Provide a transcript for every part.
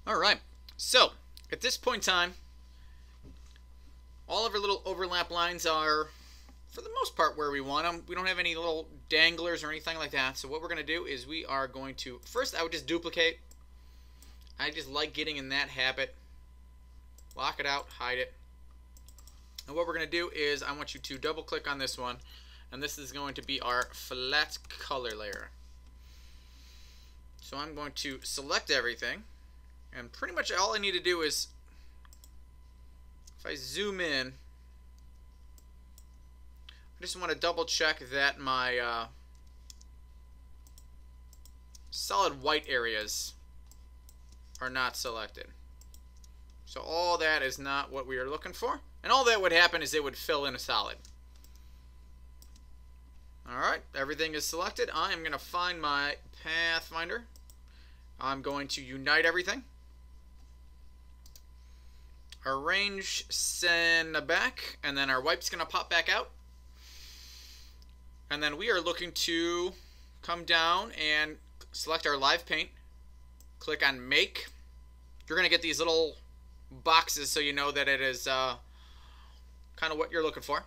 All right. So at this point in time, all of our little overlap lines are, for the most part, where we want them. We don't have any little danglers or anything like that. So what we're going to do is we are going to, first I would just duplicate. I just like getting in that habit. Lock it out, hide it. And what we're going to do is I want you to double click on this one. And this is going to be our flat color layer. So I'm going to select everything. And pretty much all I need to do is, if I zoom in, I just want to double check that my solid white areas are not selected. So all that is not what we are looking for. And all that would happen is it would fill in a solid. Alright, everything is selected. I am going to find my Pathfinder. I'm going to unite everything. Arrange, send back, and then our wipe's going to pop back out. And then we are looking to come down and select our live paint. Click on make. You're going to get these little boxes so you know that it is kind of what you're looking for.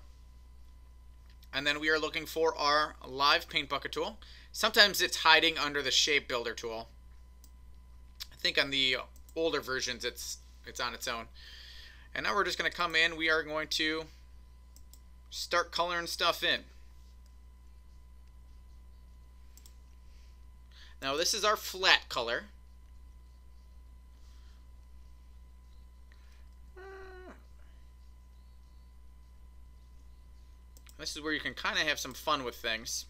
And then we are looking for our live paint bucket tool. Sometimes it's hiding under the shape builder tool. I think on the older versions it's on its own. And now we're just going to come in. We are going to start coloring stuff in. Now this is our flat color. This is where you can kind of have some fun with things.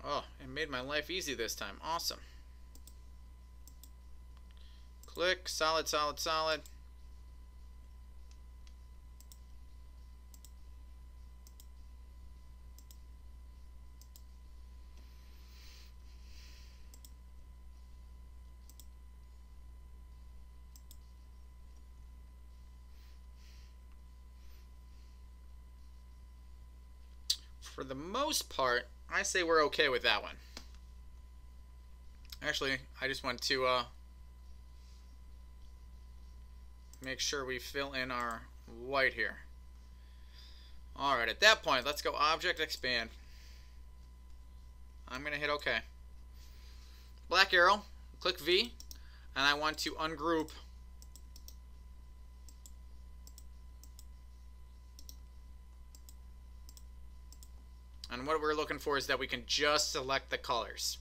Oh, it made my life easy this time. Awesome. Click, solid, solid, solid. For the most part, I say we're okay with that one. Actually, I just want to make sure we fill in our white here. Alright, at that point, let's go Object, Expand. I'm going to hit OK. Black arrow, click V, and I want to ungroup and what we're looking for is that we can just select the colors.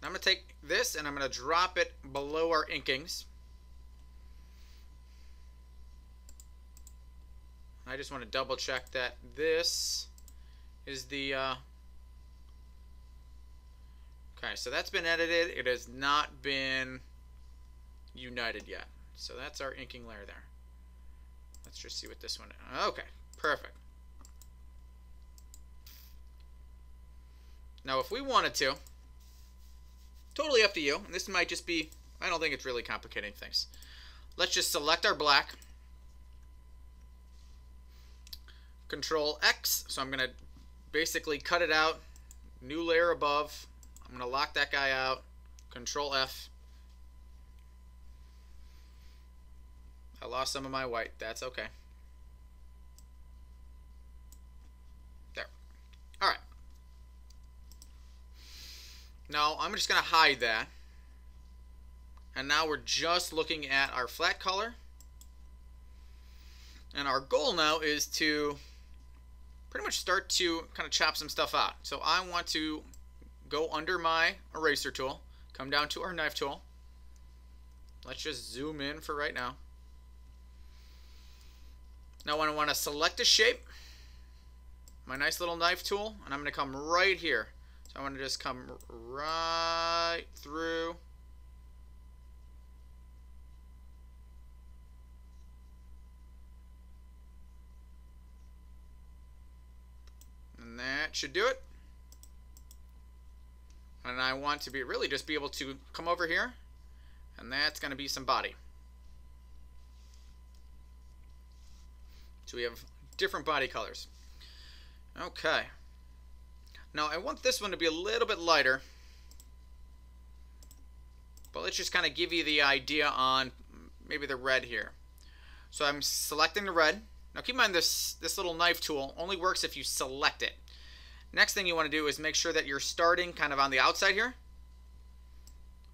I'm going to take this and I'm going to drop it below our inkings. I just want to double check that this is the okay, so that's been edited. It has not been united yet. So that's our inking layer there. Let's just see what this one is. Okay, perfect. Now if we wanted to, totally up to you, and this might just be, I don't think it's really complicating things. Let's just select our black. Control X, so I'm going to basically cut it out. New layer above. I'm going to lock that guy out. Control F. I lost some of my white. That's okay. There. Alright. Now, I'm just going to hide that. And now we're just looking at our flat color. And our goal now is to pretty much start to kind of chop some stuff out. So I want to go under my eraser tool, come down to our knife tool. Let's just zoom in for right now. Now I want to select a shape, my nice little knife tool, and I'm going to come right here. So I want to just come right through. And that should do it. And I want to be really just be able to come over here, and that's going to be some body. So we have different body colors. Okay. Now I want this one to be a little bit lighter, but let's just kind of give you the idea on maybe the red here. So I'm selecting the red. Now keep in mind this little knife tool only works if you select it. Next thing you want to do is make sure that you're starting kind of on the outside here.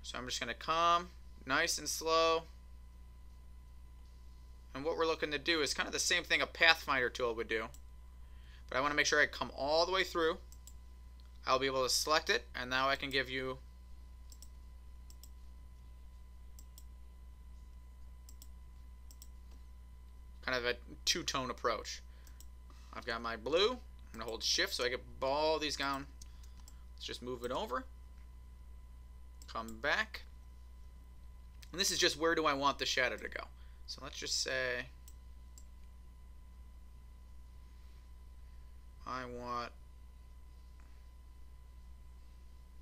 So I'm just going to come nice and slow. And what we're looking to do is kind of the same thing a Pathfinder tool would do. But I want to make sure I come all the way through. I'll be able to select it, and now I can give you kind of a two-tone approach. I've got my blue. I'm going to hold shift so I get all these down. Let's just move it over. Come back. And this is just where do I want the shadow to go. So let's just say I want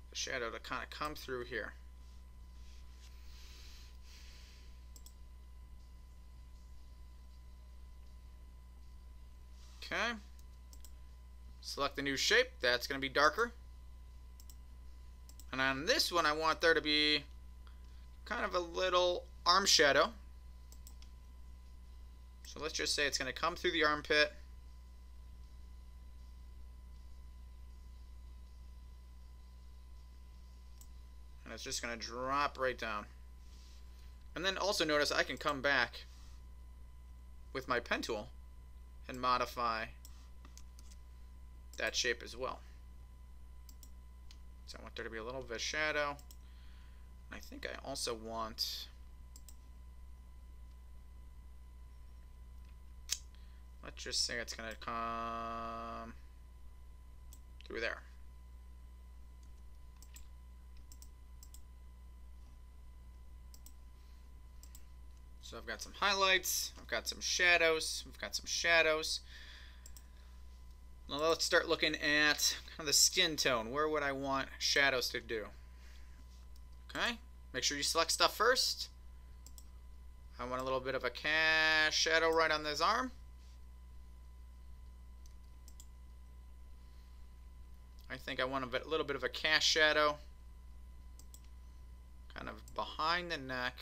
the shadow to kind of come through here. Okay. Select the new shape. That's going to be darker. And on this one, I want there to be kind of a little arm shadow. So let's just say it's going to come through the armpit. And it's just going to drop right down. And then also notice I can come back with my pen tool and modify that shape as well. So I want there to be a little bit of shadow. I think I also want, let's just say it's going to come through there. So I've got some highlights, I've got some shadows, we've got some shadows. Now let's start looking at kind of the skin tone. Where would I want shadows to do? Okay, make sure you select stuff first. I want a little bit of a cast shadow right on this arm. I think I want a little bit of a cast shadow kind of behind the neck.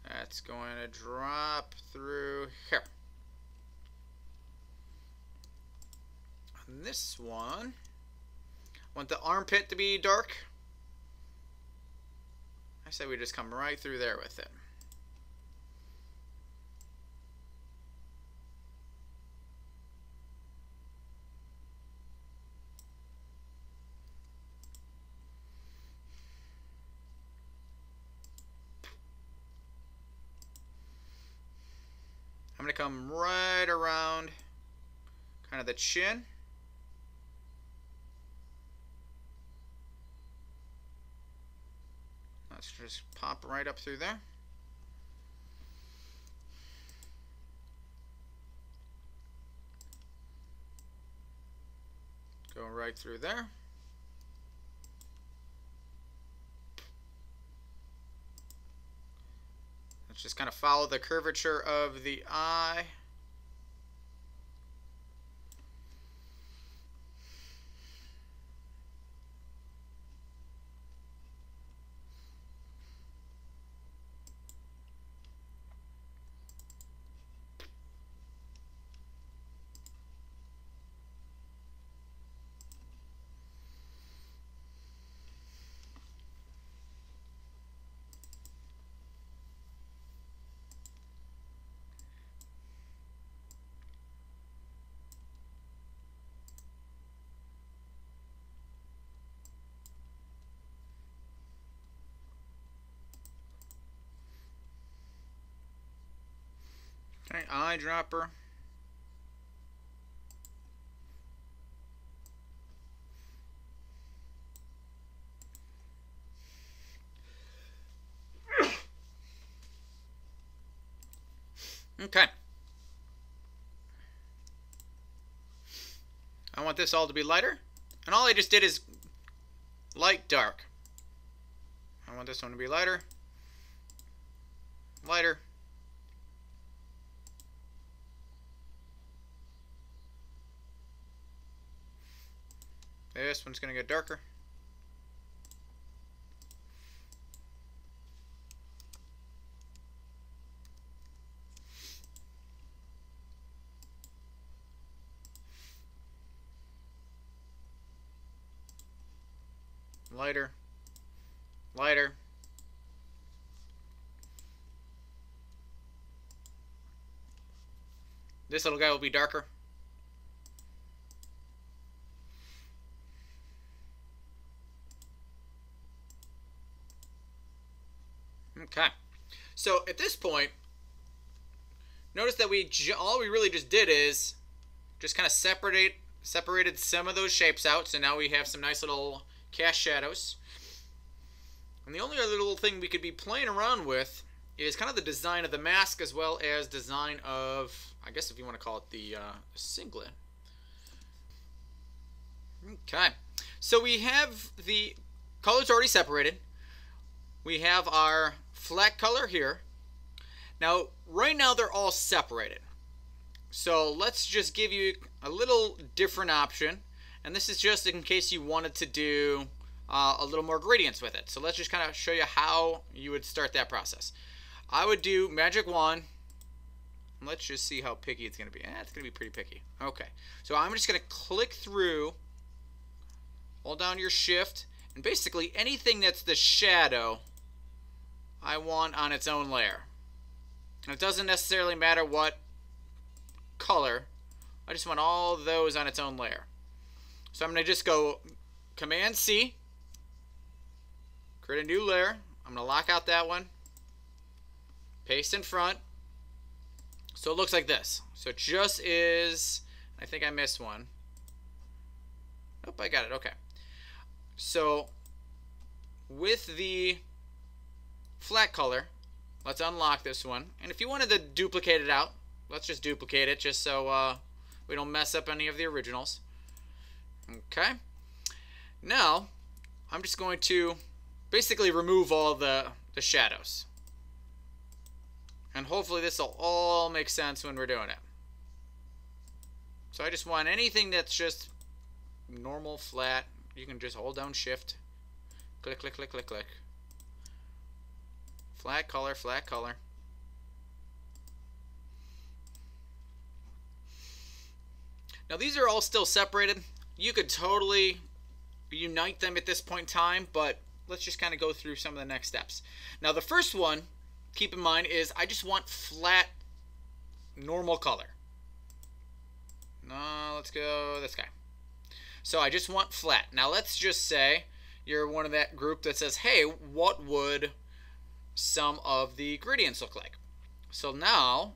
That's going to drop through here. On this one, I want the armpit to be dark. I say we just come right through there with it. I'm going to come right around kind of the chin. Let's just pop right up through there. Go right through there. Let's just kind of follow the curvature of the eye. Okay, eyedropper. Okay. I want this all to be lighter. And all I just did is light, dark. I want this one to be lighter, lighter. This one's going to get darker. Lighter, lighter. This little guy will be darker. Okay. So at this point, notice that all we really just did is just kind of separated some of those shapes out. So now we have some nice little cast shadows. And the only other little thing we could be playing around with is kind of the design of the mask, as well as design of, I guess if you want to call it, the singlet. Okay, so we have the colors already separated. We have our flat color here. Now, right now they're all separated. So let's just give you a little different option. And this is just in case you wanted to do a little more gradients with it. So let's just kind of show you how you would start that process. I would do Magic Wand. Let's just see how picky it's going to be. It's going to be pretty picky. Okay, so I'm just going to click through, hold down your shift, and basically anything that's the shadow, I want on its own layer. And it doesn't necessarily matter what color. I just want all those on its own layer. So I'm going to just go Command C, create a new layer. I'm going to lock out that one, paste in front. So it looks like this. So it just is, I think I missed one. Nope, I got it. Okay. So with the flat color, let's unlock this one. And if you wanted to duplicate it out, let's just duplicate it just so we don't mess up any of the originals. Okay. Now, I'm just going to basically remove all the shadows. And hopefully this will all make sense when we're doing it. So I just want anything that's just normal, flat. You can just hold down Shift. Click, click, click, click, click. Flat color, flat color. Now these are all still separated. You could totally unite them at this point in time, but let's just kind of go through some of the next steps. Now the first one, keep in mind, is I just want flat, normal color. No, let's go this guy. So I just want flat. Now let's just say you're one of that group that says, hey, what would some of the gradients look like? So now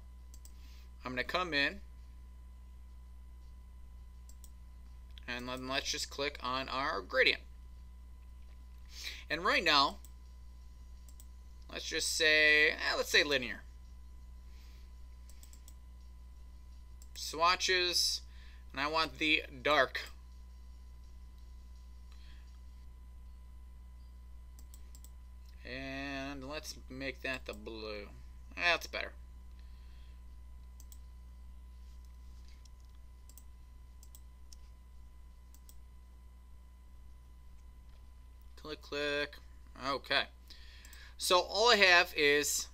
I'm going to come in and then let's just click on our gradient. And right now, let's just say, let's say linear. Swatches, and I want the dark. And let's make that the blue. That's better. Click, click. Okay. So all I have is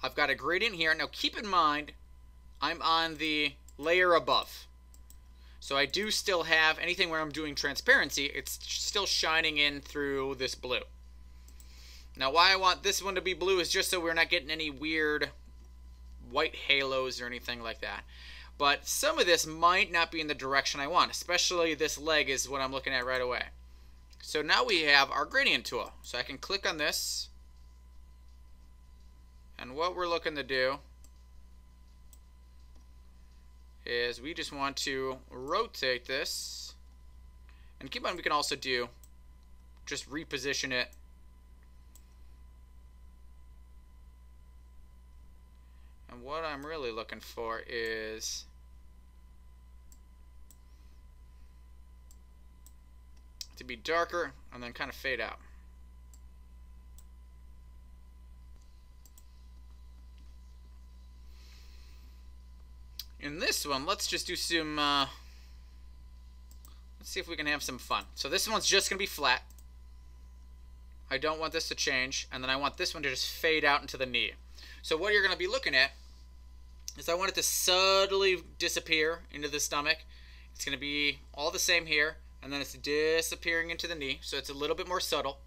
I've got a gradient here. Now keep in mind, I'm on the layer above. So I do still have anything where I'm doing transparency, it's still shining in through this blue. Now why I want this one to be blue is just so we're not getting any weird white halos or anything like that. But some of this might not be in the direction I want, especially this leg is what I'm looking at right away. So now we have our gradient tool. So I can click on this. And what we're looking to do is we just want to rotate this. And keep in mind, we can also do just reposition it. And what I'm really looking for is to be darker and then kind of fade out. In this one, let's just do some, let's see if we can have some fun. So this one's just going to be flat. I don't want this to change, and then I want this one to just fade out into the knee. So what you're going to be looking at is I want it to subtly disappear into the stomach. It's going to be all the same here, and then it's disappearing into the knee, so it's a little bit more subtle.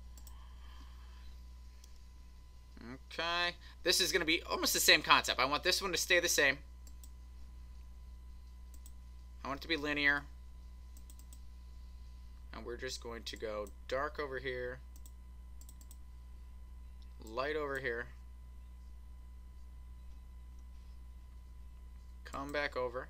Okay, this is going to be almost the same concept. I want this one to stay the same. I want it to be linear. And we're just going to go dark over here, light over here, come back over.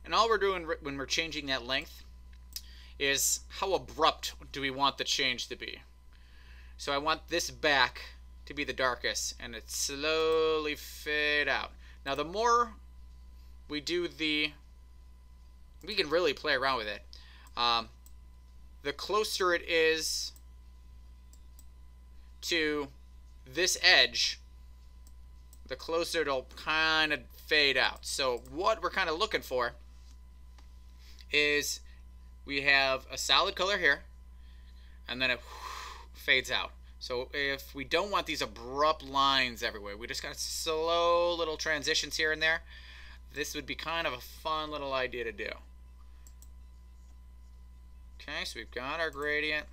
And all we're doing when we're changing that length is how abrupt do we want the change to be. So I want this back to be the darkest, and it slowly fade out. Now the more we do we can really play around with it. The closer it is to this edge, the closer it'll kind of fade out. So what we're kind of looking for is we have a solid color here, and then it fades out. So if we don't want these abrupt lines everywhere, we just got slow little transitions here and there, this would be kind of a fun little idea to do. Okay, so we've got our gradient.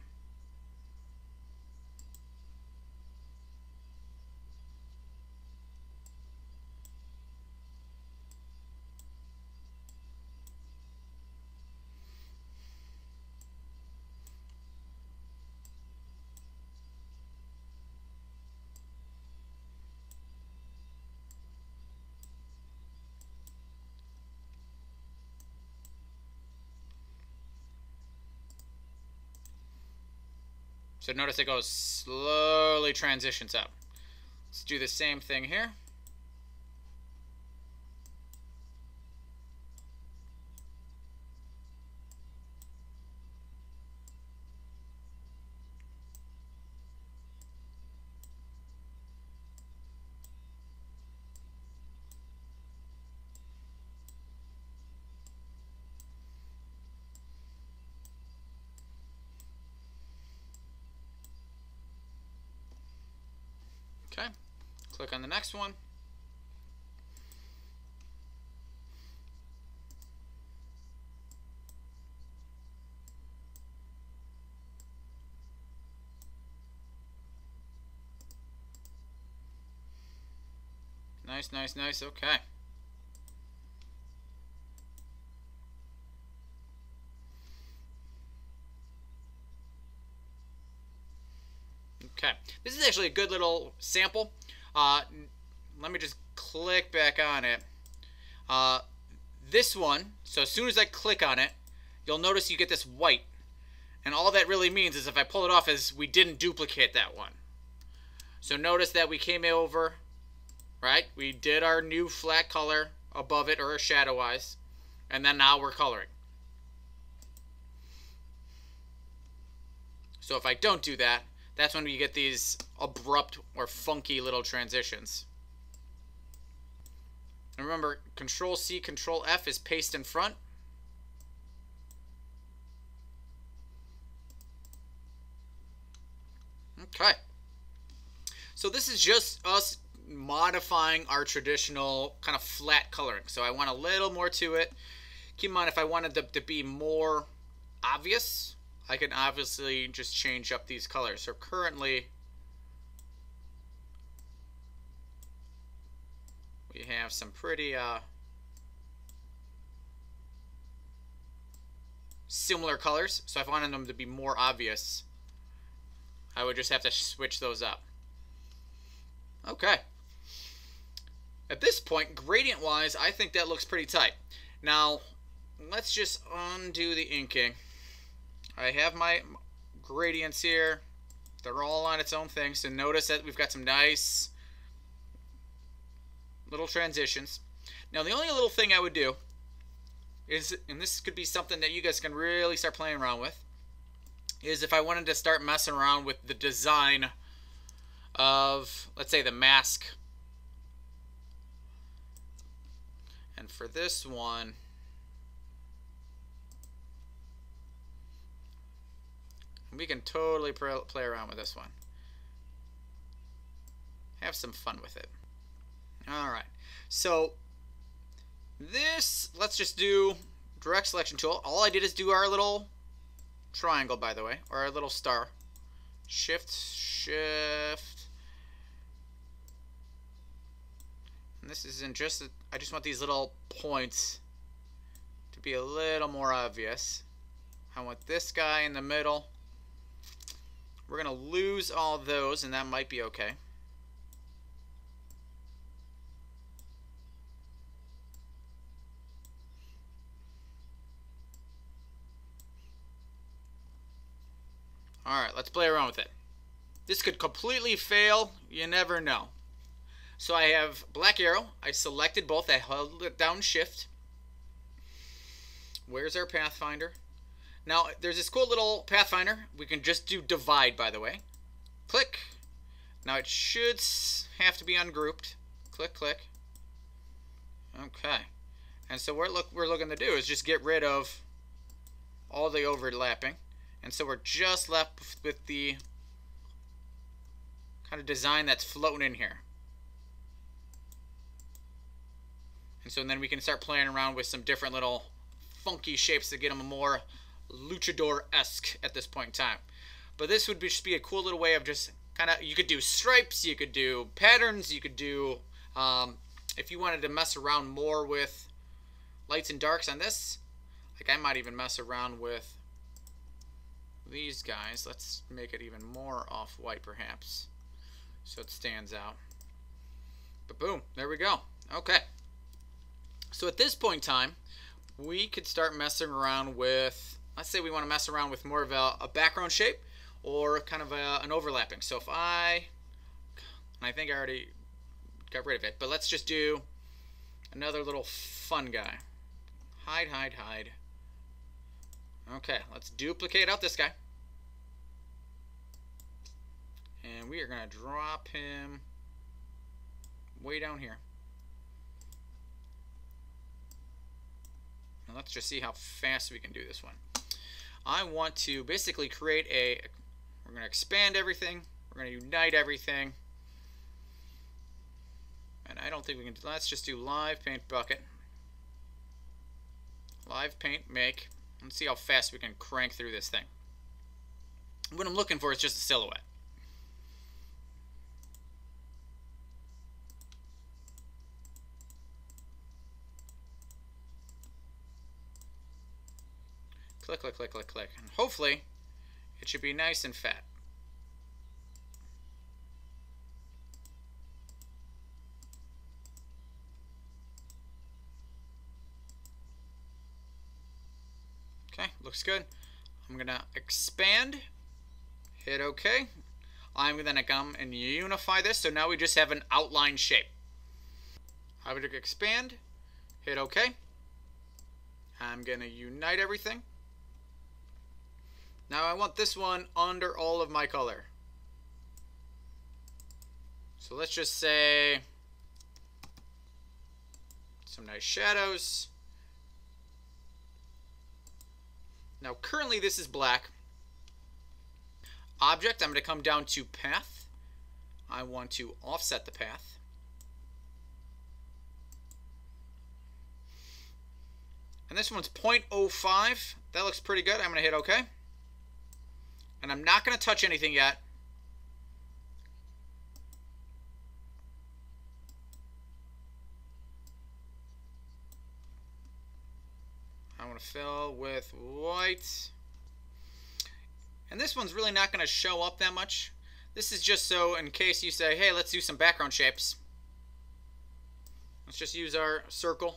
So notice it goes slowly transitions up. Let's do the same thing here. Okay, click on the next one. Nice, nice, nice, okay. Okay, this is actually a good little sample. Let me just click back on it. This one, so as soon as I click on it, you'll notice you get this white. And all that really means is if I pull it off is we didn't duplicate that one. So notice that we came over, right? We did our new flat color above it, or shadow wise, and then now we're coloring. So if I don't do that, that's when you get these abrupt or funky little transitions. And remember, Control C, Control F is paste in front. Okay. So this is just us modifying our traditional kind of flat coloring. So I want a little more to it. Keep in mind, if I wanted them to be more obvious, I can obviously just change up these colors. So currently we have some pretty similar colors. So if I wanted them to be more obvious, I would just have to switch those up. Okay. At this point, gradient wise, I think that looks pretty tight. Now let's just undo the inking. I have my gradients here. They're all on its own thing. So notice that we've got some nice little transitions. Now the only little thing I would do is, and this could be something that you guys can really start playing around with, is if I wanted to start messing around with the design of, let's say, the mask. And for this one, we can totally play around with this one. Have some fun with it. Alright, so this, let's just do direct selection tool. All I did is do our little triangle, by the way, or our little star. Shift. And this isn't just, I just want these little points to be a little more obvious. I want this guy in the middle. We're going to lose all those, and that might be okay. Alright, let's play around with it. This could completely fail. You never know. So I have black arrow. I selected both. I held it down shift. Where's our Pathfinder? Now, there's this cool little Pathfinder. We can just do divide, by the way. Click. Now, it should have to be ungrouped. Click, click. Okay. And so what we're looking to do is just get rid of all the overlapping. And so we're just left with the kind of design that's floating in here. And so then we can start playing around with some different little funky shapes to get them more luchador-esque at this point in time. But this would just be a cool little way of just kind of, you could do stripes, you could do patterns, you could do, if you wanted to mess around more with lights and darks on this, like I might even mess around with these guys. Let's make it even more off-white perhaps, so it stands out. But boom, there we go. Okay. So at this point in time, we could start messing around with, let's say we want to mess around with more of a background shape or kind of an overlapping. So if I think I already got rid of it, but let's just do another little fun guy. Hide, hide, hide. Okay, let's duplicate out this guy. And we are going to drop him way down here. And let's just see how fast we can do this one. I want to basically create we're going to expand everything. We're going to unite everything. And I don't think we can, let's just do live paint bucket. Live paint make. Let's see how fast we can crank through this thing. What I'm looking for is just a silhouette. Click, click, click, click, click. And hopefully, it should be nice and fat. Okay, looks good. I'm going to expand, hit OK. I'm going to come and unify this, so now we just have an outline shape. I would expand, hit OK. I'm going to unite everything. Now I want this one under all of my color. So let's just say some nice shadows. Now currently this is black. Object, I'm going to come down to path. I want to offset the path. And this one's 0.05. That looks pretty good. I'm going to hit OK. And I'm not going to touch anything yet. I want to fill with white. And this one's really not going to show up that much. This is just so in case you say, hey, let's do some background shapes. Let's just use our circle.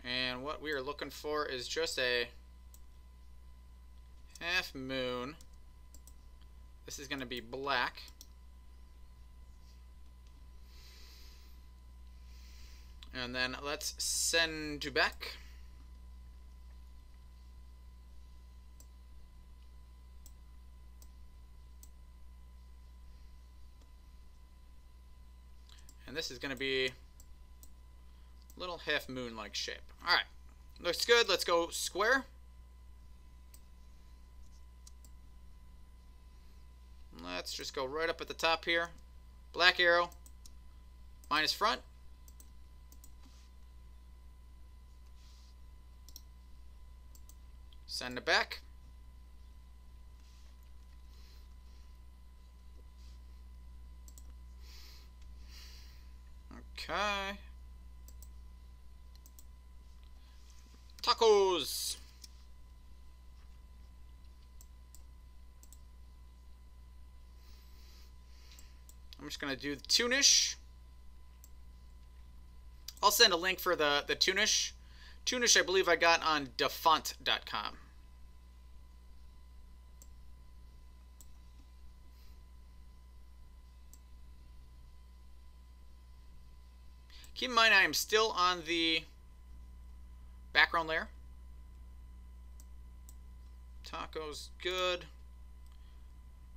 And what we are looking for is just a Half Moon. This is going to be black. And then let's send to back. And this is going to be a little half moon-like shape. All right, looks good. Let's go square. Let's just go right up at the top here. Black arrow, minus front. Send it back. Okay. Tacos. I'm just going to do the Toonish. I'll send a link for the Toonish. Toonish, I believe I got on dafont.com. Keep in mind I am still on the background layer. Tacos, good.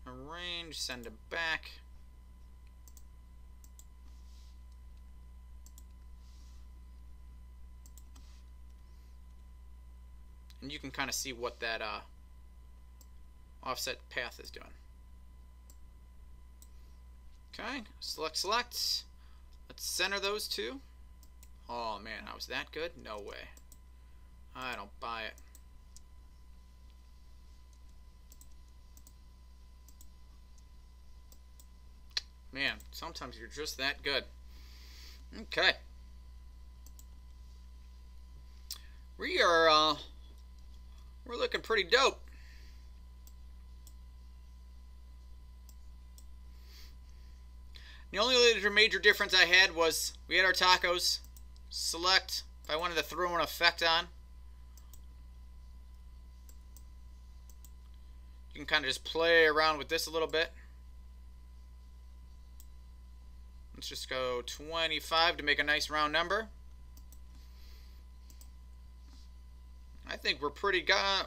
Arrange, send it back. And you can kind of see what that offset path is doing. Okay, select. Let's center those two. Oh man, how was that good? No way. I don't buy it. Man, sometimes you're just that good. Okay. We're looking pretty dope. The only other major difference I had was we had our tacos. Select if I wanted to throw an effect on. You can kind of just play around with this a little bit. Let's just go 25 to make a nice round number. I think we're pretty good.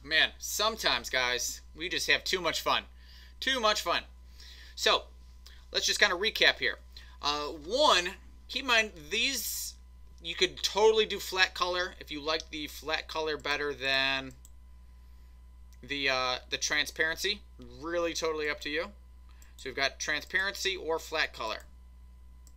Man, sometimes, guys, we just have too much fun. Too much fun. So, let's just kind of recap here. One, keep in mind, these, you could totally do flat color if you like the flat color better than the transparency. Really totally up to you. So we've got transparency or flat color.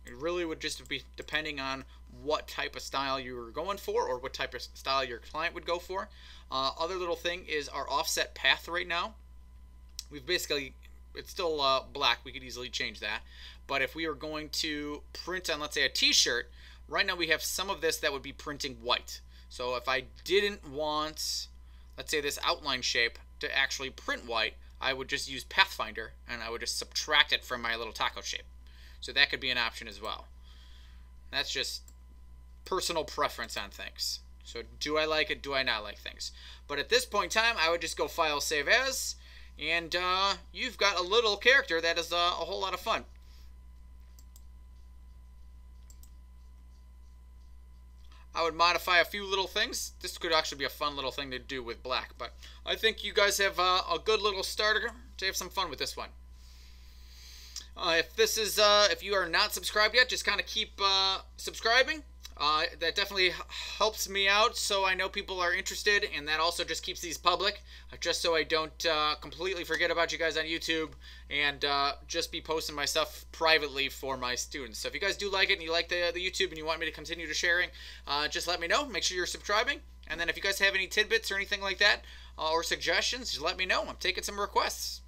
It really would just be depending on what type of style you were going for or what type of style your client would go for. Other little thing is our offset path right now. We've basically, it's still black. We could easily change that. But if we were going to print on, let's say, a t-shirt, right now we have some of this that would be printing white. So if I didn't want, let's say, this outline shape to actually print white, I would just use Pathfinder and I would just subtract it from my little taco shape. So that could be an option as well. That's just personal preference on things. So do I like it? Do I not like things? But at this point in time, I would just go File, Save As, and you've got a little character that is a whole lot of fun. I would modify a few little things. This could actually be a fun little thing to do with black, but I think you guys have a good little starter to have some fun with this one. If you are not subscribed yet, just kind of keep subscribing. That definitely helps me out, so I know people are interested, and that also just keeps these public, just so I don't completely forget about you guys on YouTube and just be posting my stuff privately for my students. So if you guys do like it and you like the YouTube and you want me to continue to sharing, just let me know. Make sure you're subscribing, and then if you guys have any tidbits or anything like that or suggestions, just let me know. I'm taking some requests.